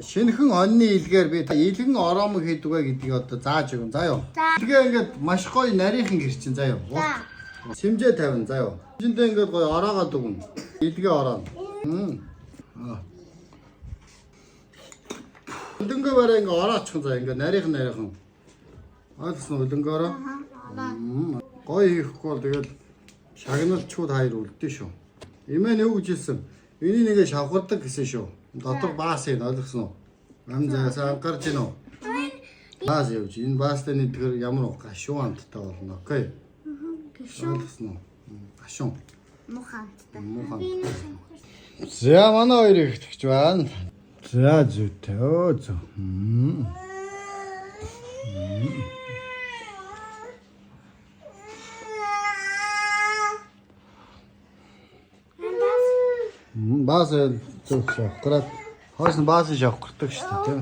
Шинэхэн онны илгээр би илгэн ороомог хийдэг гэдгийг одоо зааж өгөн заяа. Тэгээ ингээд маш гоё нарийнхан гэр чинь заяа. Сэмжээ тавина заяа. Шиндээ ингээд гоё ороогаад өгөн. Илгээ ороо. Өдөнгөө бараа ингээд ороочихсан заяа. Ингээд нарийнхан. Ойлгосон уу өдөнгөө ороо? Гоё хийхгүй бол тэгэл шагналчуд хоёр үлдээ шүү. Имэн юу гэж хэлсэн? Энийг нэгэ шавхардаг гэсэн шүү. Дотор баас юм ойлгосон уу? Амзаасаа анхаарч гинөө. Баас явж энэ баастаны тэр ямар гашуун амттай болно. Окей. Ойлгосон уу? Гашуун. Мухамттай. За манай хоёр ихтгэж байна. За зүйтэй. Өө зөө. Баас зөв шавхраад хойш нь баас шавхардаг шүү дээ тийм.